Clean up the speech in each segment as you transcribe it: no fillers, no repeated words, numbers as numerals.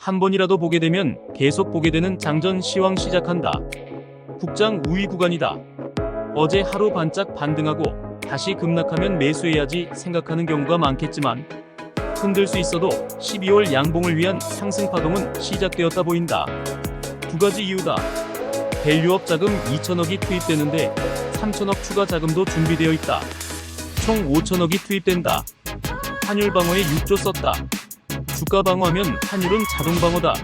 한 번이라도 보게 되면 계속 보게 되는 장전 시황 시작한다. 국장 우위 구간이다. 어제 하루 반짝 반등하고 다시 급락하면 매수해야지 생각하는 경우가 많겠지만 흔들 수 있어도 12월 양봉을 위한 상승 파동은 시작되었다 보인다. 두 가지 이유다. 밸류업 자금 2천억이 투입되는데 3천억 추가 자금도 준비되어 있다. 총 5천억이 투입된다. 환율 방어에 6조 썼다. 주가 방어하면 환율은 자동 방어다.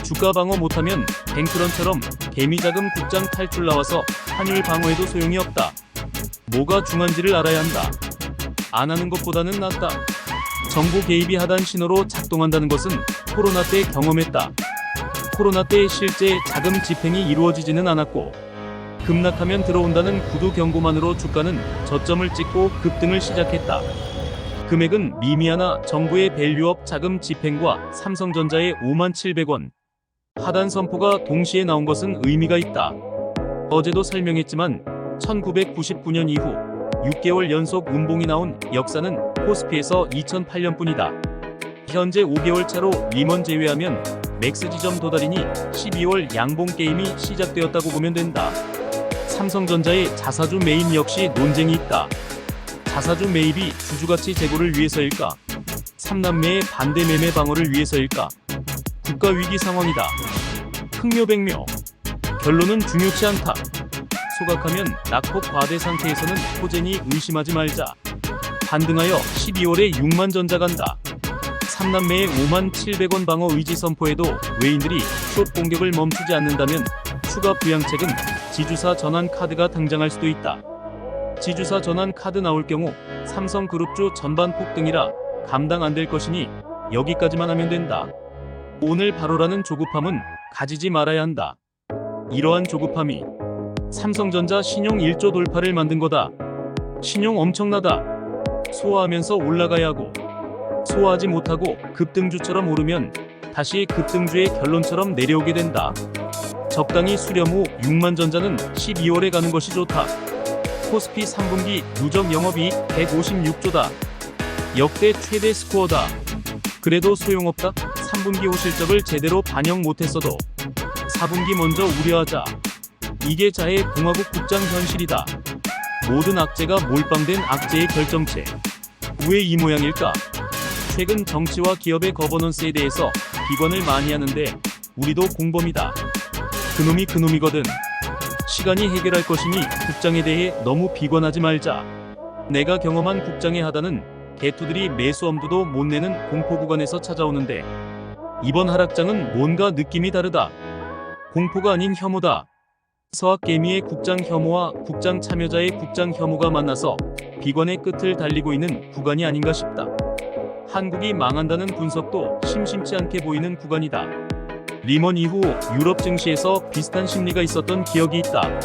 주가 방어 못하면 뱅크런처럼 개미자금 국장 탈출 나와서 환율 방어에도 소용이 없다. 뭐가 중요한지를 알아야 한다. 안 하는 것보다는 낫다. 정부 개입이 하단 신호로 작동한다는 것은 코로나 때 경험했다. 코로나 때 실제 자금 집행이 이루어지지는 않았고 급락하면 들어온다는 구두 경고만으로 주가는 저점을 찍고 급등을 시작했다. 금액은 미미하나 정부의 밸류업 자금 집행과 삼성전자의 57,000원 하단 선포가 동시에 나온 것은 의미가 있다. 어제도 설명했지만 1999년 이후 6개월 연속 음봉이 나온 역사는 코스피에서 2008년뿐이다. 현재 5개월 차로 리먼 제외하면 맥스 지점 도달이니 12월 양봉 게임이 시작되었다고 보면 된다. 삼성전자의 자사주 매입 역시 논쟁이 있다. 자사주 매입이 주주가치 제고를 위해서일까? 3남매의 반대 매매 방어를 위해서일까? 국가 위기 상황이다. 흑묘백묘. 결론은 중요치 않다. 소각하면 낙폭 과대 상태에서는 호재니 의심하지 말자. 반등하여 12월에 6만 전자 간다. 3남매의 57,000원 방어 의지 선포에도 외인들이 숏 공격을 멈추지 않는다면 추가 부양책은 지주사 전환 카드가 등장할 수도 있다. 지주사 전환 카드 나올 경우 삼성그룹주 전반 폭등이라 감당 안 될 것이니 여기까지만 하면 된다. 오늘 바로라는 조급함은 가지지 말아야 한다. 이러한 조급함이 삼성전자 신용 1조 돌파를 만든 거다. 신용 엄청나다. 소화하면서 올라가야 하고 소화하지 못하고 급등주처럼 오르면 다시 급등주의 결론처럼 내려오게 된다. 적당히 수렴 후 6만 전자는 12월에 가는 것이 좋다. 코스피 3분기 누적 영업이익 156조다. 역대 최대 스코어다. 그래도 소용없다. 3분기 호실적을 제대로 반영 못했어도 4분기 먼저 우려하자. 이게 자해 공화국 국장 현실이다. 모든 악재가 몰빵된 악재의 결정체. 왜 이 모양일까? 최근 정치와 기업의 거버넌스에 대해서 비관을 많이 하는데 우리도 공범이다. 그놈이 그놈이거든. 시간이 해결할 것이니 국장에 대해 너무 비관하지 말자. 내가 경험한 국장의 하단은 개투들이 매수 엄두도 못 내는 공포 구간에서 찾아오는데 이번 하락장은 뭔가 느낌이 다르다. 공포가 아닌 혐오다. 서학개미의 국장 혐오와 국장 참여자의 국장 혐오가 만나서 비관의 끝을 달리고 있는 구간이 아닌가 싶다. 한국이 망한다는 분석도 심심치 않게 보이는 구간이다. 리먼 이후 유럽 증시에서 비슷한 심리가 있었던 기억이 있다.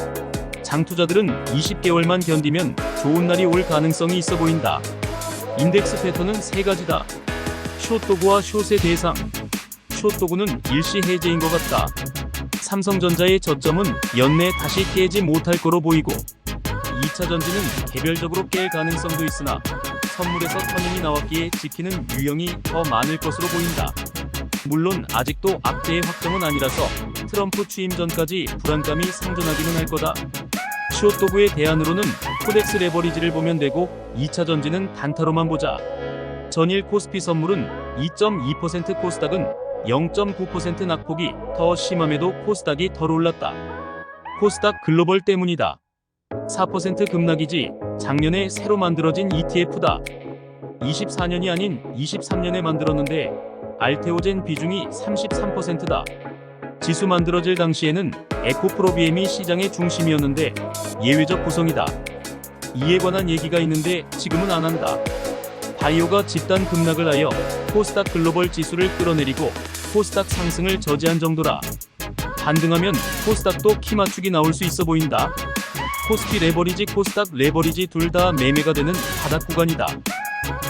장투자들은 20개월만 견디면 좋은 날이 올 가능성이 있어 보인다. 인덱스 패턴은 세 가지다. 숏도구와 숏의 대상. 숏도구는 일시 해제인 것 같다. 삼성전자의 저점은 연내 다시 깨지 못할 거로 보이고 2차 전지는 개별적으로 깰 가능성도 있으나 선물에서 터닝이 나왔기에 지키는 유형이 더 많을 것으로 보인다. 물론 아직도 악재의 확정은 아니라서 트럼프 취임 전까지 불안감이 상존하기는 할 거다. 숏도구의 대안으로는 코덱스 레버리지를 보면 되고 2차 전지는 단타로만 보자. 전일 코스피 선물은 2.2% 코스닥은 0.9% 낙폭이 더 심함에도 코스닥이 덜 올랐다. 코스닥 글로벌 때문이다. 4% 급락이지 작년에 새로 만들어진 ETF다. 24년이 아닌 23년에 만들었는데 알테오젠 비중이 33%다. 지수 만들어질 당시에는 에코프로비엠이 시장의 중심이었는데 예외적 구성이다. 이에 관한 얘기가 있는데 지금은 안 한다. 바이오가 집단 급락을 하여 코스닥 글로벌 지수를 끌어내리고 코스닥 상승을 저지한 정도라. 반등하면 코스닥도 키 맞추기 나올 수 있어 보인다. 코스피 레버리지 코스닥 레버리지 둘 다 매매가 되는 바닥 구간이다.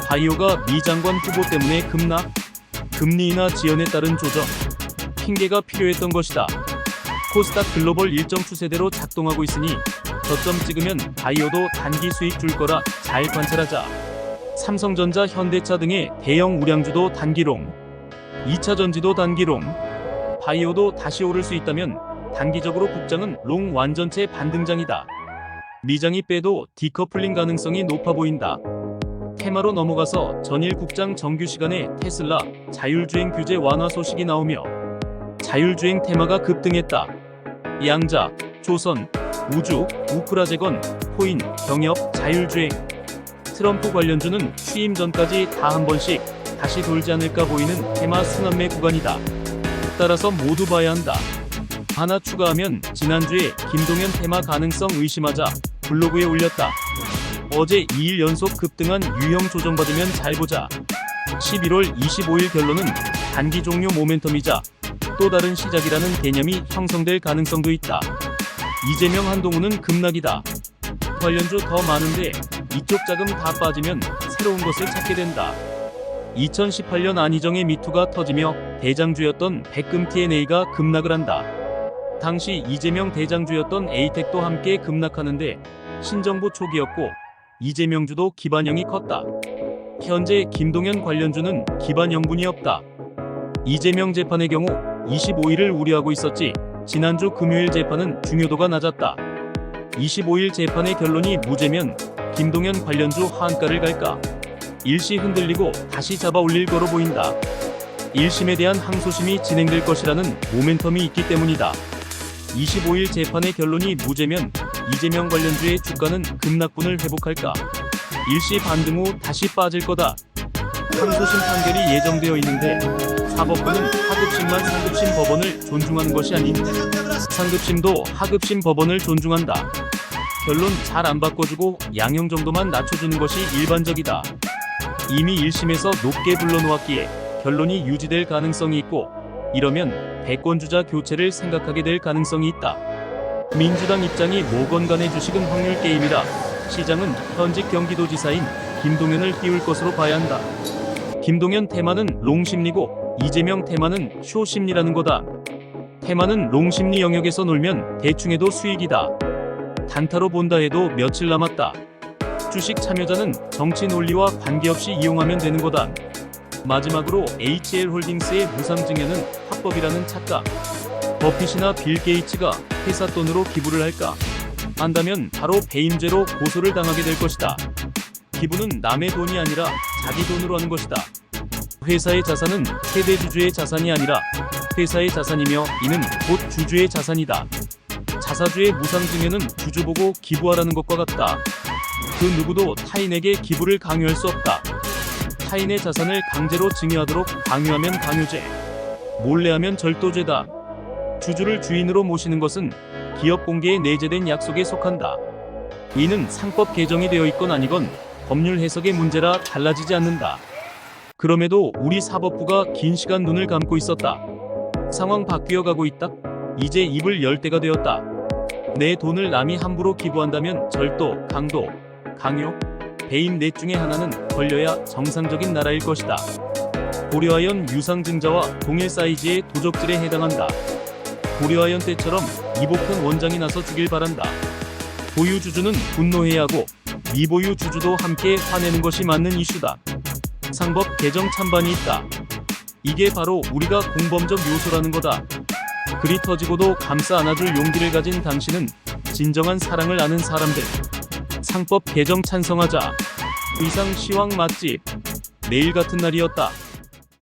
바이오가 미 장관 후보 때문에 급락? 금리 인하 지연에 따른 조정? 핑계가 필요했던 것이다. 코스닥 글로벌 일정 추세대로 작동하고 있으니 저점 찍으면 바이오도 단기 수익 줄 거라 잘 관찰하자. 삼성전자, 현대차 등의 대형 우량주도 단기롱. 2차 전지도 단기롱, 바이오도 다시 오를 수 있다면 단기적으로 국장은 롱 완전체 반등장이다. 미장이 빼도 디커플링 가능성이 높아 보인다. 테마로 넘어가서 전일 국장 정규 시간에 테슬라 자율주행 규제 완화 소식이 나오며 자율주행 테마가 급등했다. 양자, 조선, 우주, 우크라제건, 코인, 경협, 자율주행. 트럼프 관련주는 취임 전까지 다 한 번씩 다시 돌지 않을까 보이는 테마 순환매 구간이다. 따라서 모두 봐야 한다. 하나 추가하면 지난주에 김동연 테마 가능성 의심하자 블로그에 올렸다. 어제 2일 연속 급등한 유형 조정받으면 잘 보자. 11월 25일 결론은 단기 종료 모멘텀이자 또 다른 시작이라는 개념이 형성될 가능성도 있다. 이재명 한동훈은 급락이다. 관련주 더 많은데 이쪽 자금 다 빠지면 새로운 것을 찾게 된다. 2018년 안희정의 미투가 터지며 대장주였던 백금 TNA가 급락을 한다. 당시 이재명 대장주였던 에이텍도 함께 급락하는데 신정부 초기였고 이재명주도 기반형이 컸다. 현재 김동연 관련주는 기반형분이 없다. 이재명 재판의 경우 25일을 우려하고 있었지 지난주 금요일 재판은 중요도가 낮았다. 25일 재판의 결론이 무죄면 김동연 관련주 하한가를 갈까? 일시 흔들리고 다시 잡아 올릴 거로 보인다. 1심에 대한 항소심이 진행될 것이라는 모멘텀이 있기 때문이다. 25일 재판의 결론이 무죄면 이재명 관련주의 주가는 급락분을 회복할까? 일시 반등 후 다시 빠질 거다. 항소심 판결이 예정되어 있는데 사법부는 하급심만 상급심 법원을 존중하는 것이 아닌 상급심도 하급심 법원을 존중한다. 결론 잘 안 바꿔주고 양형 정도만 낮춰주는 것이 일반적이다. 이미 1심에서 높게 불러놓았기에 결론이 유지될 가능성이 있고 이러면 대권주자 교체를 생각하게 될 가능성이 있다. 민주당 입장이 뭐건 간의 주식은 확률 게임이라 시장은 현직 경기도지사인 김동연을 띄울 것으로 봐야 한다. 김동연 테마는 롱심리고 이재명 테마는 쇼심리라는 거다. 테마는 롱심리 영역에서 놀면 대충해도 수익이다. 단타로 본다 해도 며칠 남았다. 주식 참여자는 정치 논리와 관계없이 이용하면 되는 거다. 마지막으로 HL홀딩스의 무상증여는 합법이라는 착각. 버핏이나 빌 게이츠가 회사 돈으로 기부를 할까? 한다면 바로 배임죄로 고소를 당하게 될 것이다. 기부는 남의 돈이 아니라 자기 돈으로 하는 것이다. 회사의 자산은 최대 주주의 자산이 아니라 회사의 자산이며 이는 곧 주주의 자산이다. 자사주의 무상증여는 주주 보고 기부하라는 것과 같다. 그 누구도 타인에게 기부를 강요할 수 없다. 타인의 자산을 강제로 증여하도록 강요하면 강요죄, 몰래하면 절도죄다. 주주를 주인으로 모시는 것은 기업 공개에 내재된 약속에 속한다. 이는 상법 개정이 되어 있건 아니건 법률 해석의 문제라 달라지지 않는다. 그럼에도 우리 사법부가 긴 시간 눈을 감고 있었다. 상황 바뀌어 가고 있다. 이제 입을 열 때가 되었다. 내 돈을 남이 함부로 기부한다면 절도, 강도, 강요, 배임 넷 중에 하나는 걸려야 정상적인 나라일 것이다. 고려하연 유상증자와 동일 사이즈의 도적질에 해당한다. 고려하연 때처럼 이복현 원장이 나서 주길 바란다. 보유주주는 분노해야 하고 미보유 주주도 함께 화내는 것이 맞는 이슈다. 상법 개정 찬반이 있다. 이게 바로 우리가 공범적 요소라는 거다. 글이 터지고도 감싸 안아줄 용기를 가진 당신은 진정한 사랑을 아는 사람들. 상법 개정 찬성하자. 의상 시황 맛집. 내일 같은 날이었다.